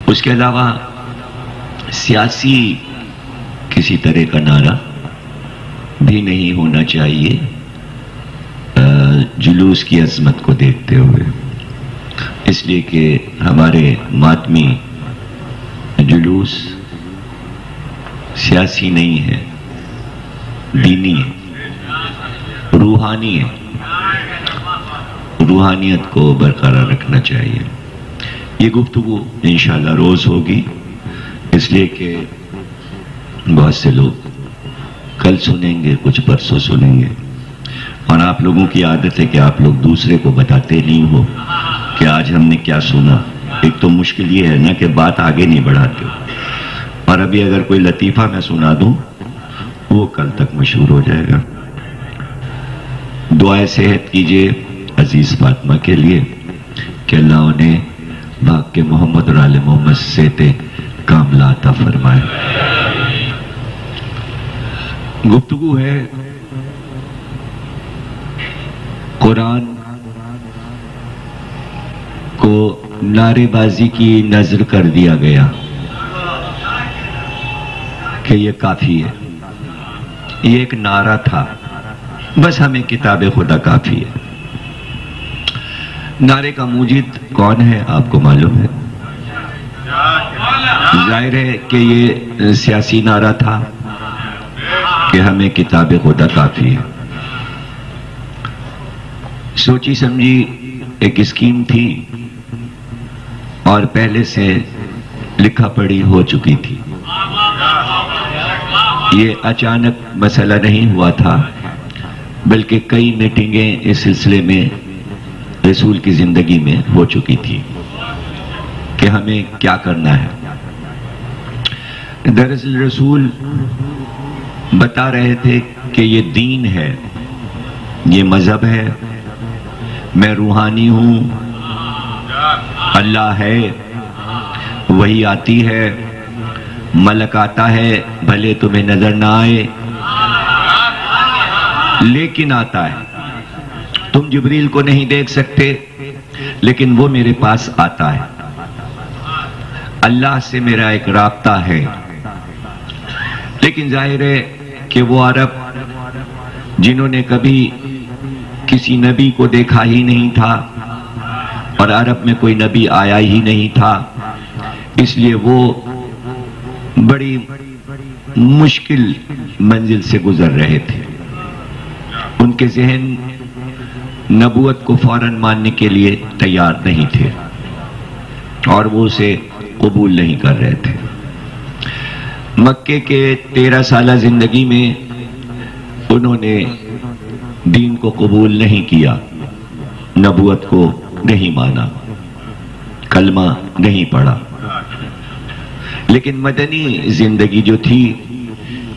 اس کے علاوہ سیاسی کسی طرح کا نعرہ بھی نہیں ہونا چاہیے جلوس کی عظمت کو دیکھتے ہوئے، اس لیے کہ ہمارے ماتمی جلوس سیاسی نہیں ہے، دینی ہے، روحانی ہے، روحانیت کو برقرار رکھنا چاہیے۔ یہ گفتگو انشاءاللہ روز ہوگی، اس لیے کہ بہت سے لوگ کل سنیں گے، کچھ پرسوں سنیں گے، اور آپ لوگوں کی عادت ہے کہ آپ لوگ دوسرے کو بتاتے نہیں ہو کہ آج ہم نے کیا سنا۔ ایک تو مشکل یہ ہے نا کہ بات آگے نہیں بڑھاتے ہو، اور ابھی اگر کوئی لطیفہ میں سنا دوں وہ کل تک مشہور ہو جائے گا۔ دعائے صحت کیجئے عزیز فاطمہ کے لیے کہ اللہ انہیں بھاگ کے محمد اور آل محمد سے کاملہ عطا فرمائے۔ گفتگو ہے قرآن کو نعرے بازی کی نظر کر دیا گیا کہ یہ کافی ہے، یہ ایک نعرہ تھا، بس ہمیں کتاب خدا کافی ہے۔ نعرے کا موجد کون ہے آپ کو معلوم ہے؟ ظاہر ہے کہ یہ سیاسی نعرہ تھا کہ ہمیں کتاب خدا کافی ہے۔ سوچی سمجھی ایک اسکیم تھی اور پہلے سے لکھا پڑھی ہو چکی تھی۔ یہ اچانک مسئلہ نہیں ہوا تھا، بلکہ کئی میٹنگیں اس سلسلے میں رسول کی زندگی میں ہو چکی تھی کہ ہمیں کیا کرنا ہے۔ دراصل رسول بتا رہے تھے کہ یہ دین ہے، یہ مذہب ہے، میں روحانی ہوں، اللہ ہے، وہی آتی ہے، ملک آتا ہے، بھلے تمہیں نظر نہ آئے لیکن آتا ہے، تم جبریل کو نہیں دیکھ سکتے لیکن وہ میرے پاس آتا ہے، اللہ سے میرا ایک رابطہ ہے۔ لیکن ظاہر ہے کہ وہ عرب جنہوں نے کبھی کسی نبی کو دیکھا ہی نہیں تھا اور عرب میں کوئی نبی آیا ہی نہیں تھا، اس لیے وہ بڑی مشکل منزل سے گزر رہے تھے۔ ان کے ذہن نبوت کو فوراً ماننے کے لیے تیار نہیں تھے اور وہ اسے قبول نہیں کر رہے تھے۔ مکے کے 13 سالہ زندگی میں انہوں نے دین کو قبول نہیں کیا، نبوت کو نہیں مانا، کلمہ نہیں پڑھا۔ لیکن مدنی زندگی جو تھی،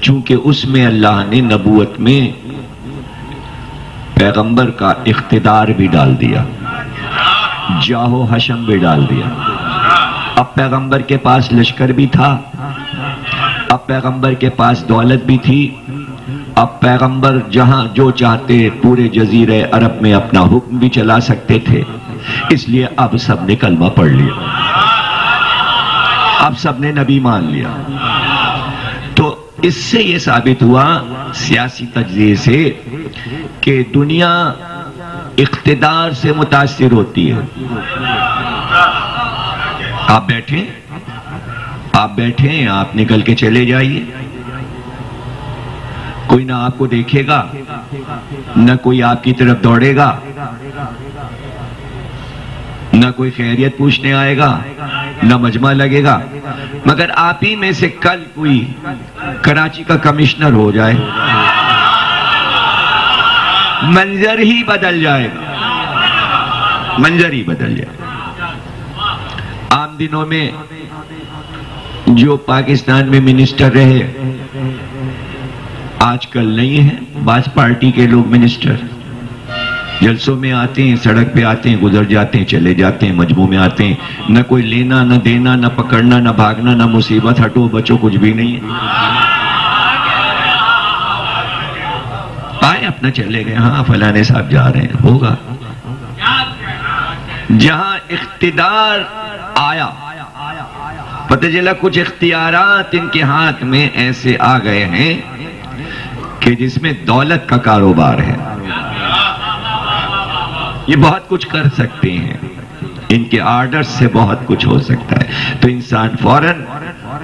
چونکہ اس میں اللہ نے نبوت میں پیغمبر کا اقتدار بھی ڈال دیا، جاہ و حشم بھی ڈال دیا۔ اب پیغمبر کے پاس لشکر بھی تھا، اب پیغمبر کے پاس دولت بھی تھی، اب پیغمبر جہاں جو چاہتے پورے جزیرے عرب میں اپنا حکم بھی چلا سکتے تھے۔ اس لیے اب سب نے کلمہ پڑھ لیا، اب سب نے نبی مان لیا۔ تو اس سے یہ ثابت ہوا سیاسی تجزیے سے کہ دنیا اقتدار سے متاثر ہوتی ہے۔ آپ بیٹھیں، آپ نکل کے چلے جائیے، کوئی نہ آپ کو دیکھے گا، نہ کوئی آپ کی طرف دوڑے گا، نہ کوئی خیریت پوچھنے آئے گا، نہ مجمع لگے گا، مگر آپ ہی میں سے کل کوئی کراچی کا کمشنر ہو جائے، منظر ہی بدل جائے گا، منظر ہی بدل جائے گا۔ عام دنوں میں جو پاکستان میں منسٹر رہے آج کل نہیں ہے، بعض پارٹی کے لوگ منسٹر جلسوں میں آتے ہیں، سڑک پہ آتے ہیں، گزر جاتے ہیں، چلے جاتے ہیں، مجموع میں آتے ہیں، نہ کوئی لینا نہ دینا، نہ پکڑنا نہ بھاگنا، نہ مصیبت ہٹو بچو، کچھ بھی نہیں ہے، آئے اپنا چلے گئے، ہاں فلانے صاحب جا رہے ہیں، ہوگا۔ جہاں اقتدار آیا پتہ چلا کچھ اختیارات ان کے ہاتھ میں ایسے آ گئے ہیں کہ جس میں دولت کا کاروبار ہے، یہ بہت کچھ کر سکتے ہیں، ان کے آرڈر سے بہت کچھ ہو سکتا ہے، تو انسان فوراً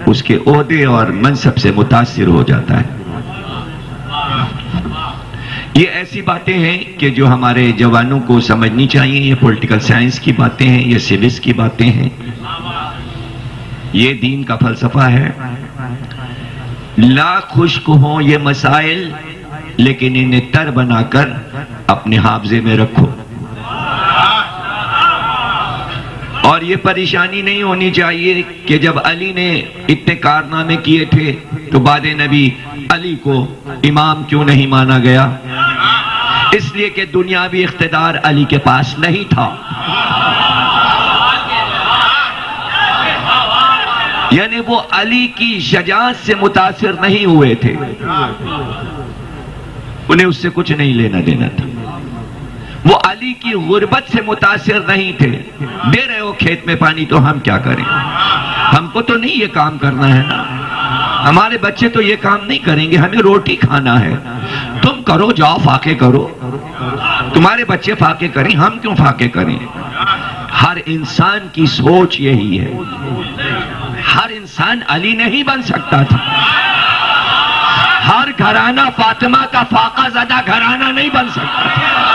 اس کے عہدے اور منصب سے متاثر ہو جاتا ہے۔ یہ ایسی باتیں ہیں کہ جو ہمارے جوانوں کو سمجھنی چاہیے، یہ پولیٹیکل سائنس کی باتیں ہیں، یہ سیوکس کی باتیں ہیں، یہ دین کا فلسفہ ہے۔ لاکھ خشک ہوں یہ مسائل، لیکن انہیں تر بنا کر اپنے حافظے میں رکھو، اور یہ پریشانی نہیں ہونی چاہیے کہ جب علی نے اتنے کارنامے کیے تھے تو بعد نبی علی کو امام کیوں نہیں مانا گیا؟ اس لیے کہ دنیاوی اقتدار علی کے پاس نہیں تھا، یعنی وہ علی کی شجاعت سے متاثر نہیں ہوئے تھے، انہیں اس سے کچھ نہیں لینا دینا تھا، وہ علی کی غربت سے متاثر نہیں تھے۔ دے رہے ہو کھیت میں پانی تو ہم کیا کریں، ہم کو تو نہیں یہ کام کرنا ہے نا، ہمارے بچے تو یہ کام نہیں کریں گے، ہمیں روٹی کھانا ہے، تم کرو، جاؤ فاقے کرو، تمہارے بچے فاقے کریں، ہم کیوں فاقے کریں؟ ہر انسان کی سوچ یہی ہے، ہر انسان علی نہیں بن سکتا تھا، ہر گھرانہ فاطمہ کا فاقہ زدہ گھرانہ نہیں بن سکتا تھا۔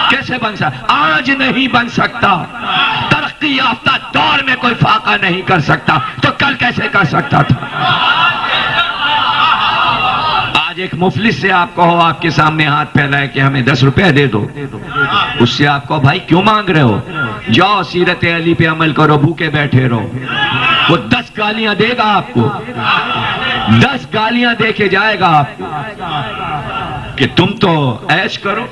کیسے بن سکتا؟ آج نہیں بن سکتا، ترقی یافتہ دور میں کوئی فاقہ نہیں کر سکتا، تو کل کیسے کر سکتا تھا؟ آج ایک مفلس سے آپ کہو، آپ کے سامنے ہاتھ پھیلائے کہ ہمیں 10 روپے دے دو، اس سے آپ کہو بھائی کیوں مانگ رہے ہو، جاؤ سیرت علی پہ عمل کرو، بھوکے بیٹھے رہو، وہ 10 گالیاں دے گا آپ کو، 10 گالیاں دے کے جائے گا آپ کو کہ تم تو عیش کرو،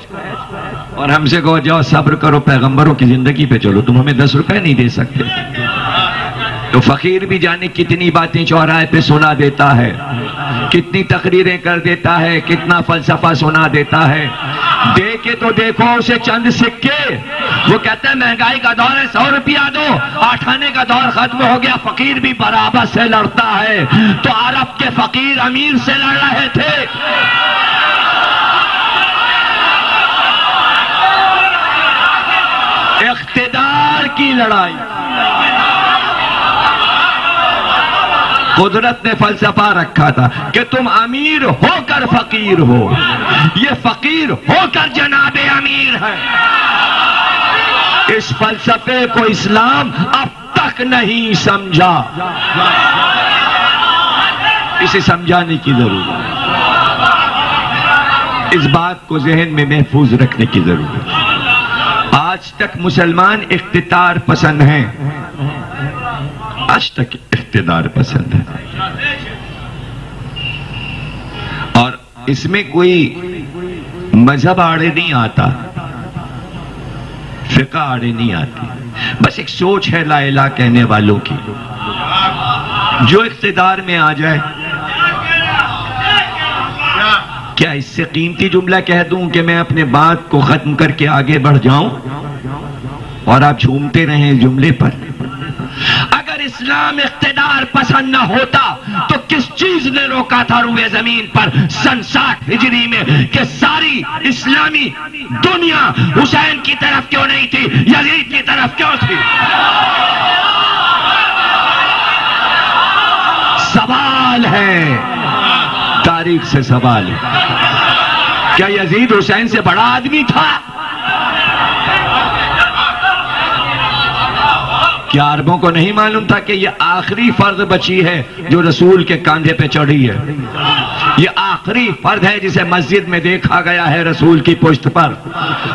اور ہم سے کہو جاؤ صبر کرو، پیغمبروں کی زندگی پہ چلو، تم ہمیں 10 روپے نہیں دے سکتے۔ تو فقیر بھی جانے کتنی باتیں چوراہے پہ سنا دیتا ہے، کتنی تقریریں کر دیتا ہے، کتنا فلسفہ سنا دیتا ہے، دے کے تو دیکھو اسے چند سکے، وہ کہتا ہے مہنگائی کا دور ہے، 100 روپیہ دو، 8 آنے کا دور ختم ہو گیا، فقیر بھی برابر سے لڑتا ہے۔ تو عرب کے فقیر امیر سے لڑ رہے تھے، اقتدار کی لڑائی۔ قدرت نے فلسفہ رکھا تھا کہ تم امیر ہو کر فقیر ہو، یہ فقیر ہو کر جناب امیر ہے۔ اس فلسفے کو اسلام اب تک نہیں سمجھا، اسے سمجھانے کی ضرورت ہے، اس بات کو ذہن میں محفوظ رکھنے کی ضرورت ہے۔ آج تک مسلمان اقتدار پسند ہیں، آج تک اقتدار پسند ہے، اور اس میں کوئی مذہب آڑے نہیں آتا، فقہ آڑے نہیں آتی، بس ایک سوچ ہے لا الہ کہنے والوں کی، جو اقتدار میں آ جائے۔ کیا اس سے قیمتی جملہ کہہ دوں کہ میں اپنے بات کو ختم کر کے آگے بڑھ جاؤں اور آپ جھومتے رہیں جملے پر؟ اگر اسلام اقتدار پسند نہ ہوتا تو کس چیز نے روکا تھا روئے زمین پر سن 60 ہجری میں کہ ساری اسلامی دنیا حسین کی طرف کیوں نہیں تھی، یزید کی طرف کیوں تھی؟ سوال ہے، تاریخ سے سوال ہے، کیا یزید حسین سے بڑا آدمی تھا؟ کیا عربوں کو نہیں معلوم تھا کہ یہ آخری فرد بچی ہے جو رسول کے کاندھے پہ چڑھی ہے؟ یہ آخری فرد ہے جسے مسجد میں دیکھا گیا ہے رسول کی پشت پر۔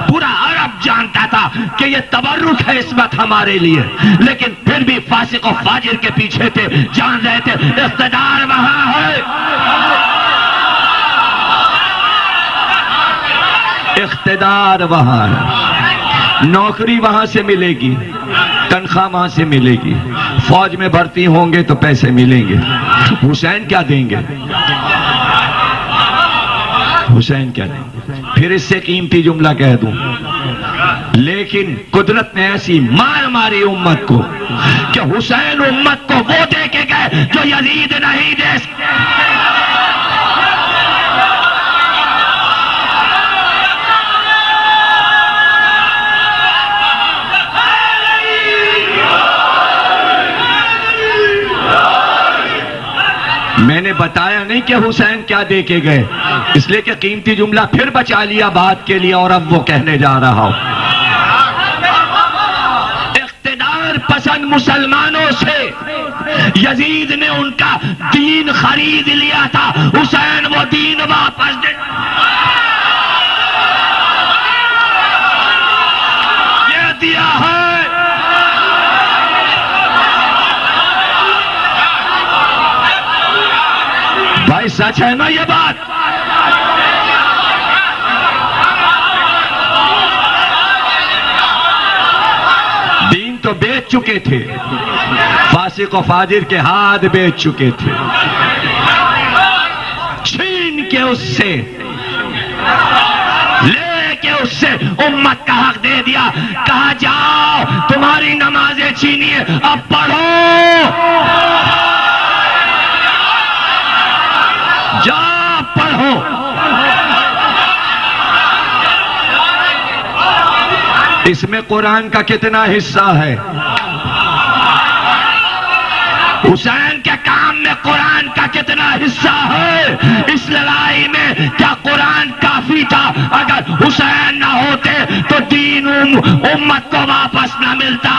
پورا عرب جانتا تھا کہ یہ تبرک ہے اس وقت ہمارے لیے، لیکن پھر بھی فاسق و فاجر کے پیچھے تھے، جان رہے تھے اقتدار وہاں ہے، اقتدار وہاں ہے، نوکری وہاں سے ملے گی، تنخواہ وہاں سے ملے گی، فوج میں بھرتی ہوں گے تو پیسے ملیں گے۔ حسین کیا دیں گے؟ حسین کیا دیں گے؟ پھر اس سے قیمتی جملہ کہہ دوں، لیکن قدرت نے ایسی مار ماری امت کو کہ حسین امت کو وہ دے کے گئے جو یزید نہیں دے سکتے۔ میں نے بتایا نہیں کہ حسین کیا دے کے گئے، اس لیے کہ قیمتی جملہ پھر بچا لیا بات کے لیے اور اب وہ کہنے جا رہا ہوں۔ اقتدار پسند مسلمانوں سے یزید نے ان کا دین خرید لیا تھا، حسین وہ دین واپس دے یہ دیا ہے۔ بھائی سچ ہے نا یہ بات؟ دین تو بیچ چکے تھے، فاسق و فاجر کے ہاتھ بیچ چکے تھے، چھین کے اس سے، لے کے اس سے امت کا حق دے دیا، کہا جاؤ تمہاری نمازیں چھینی ہے اب پڑھو، جا پڑھو۔ اس میں قرآن کا کتنا حصہ ہے؟ حسین کے کام میں قرآن کا کتنا حصہ ہے؟ اس لڑائی میں کیا قرآن کافی تھا؟ اگر حسین نہ ہوتے تو دین امت کو واپس نہ ملتا۔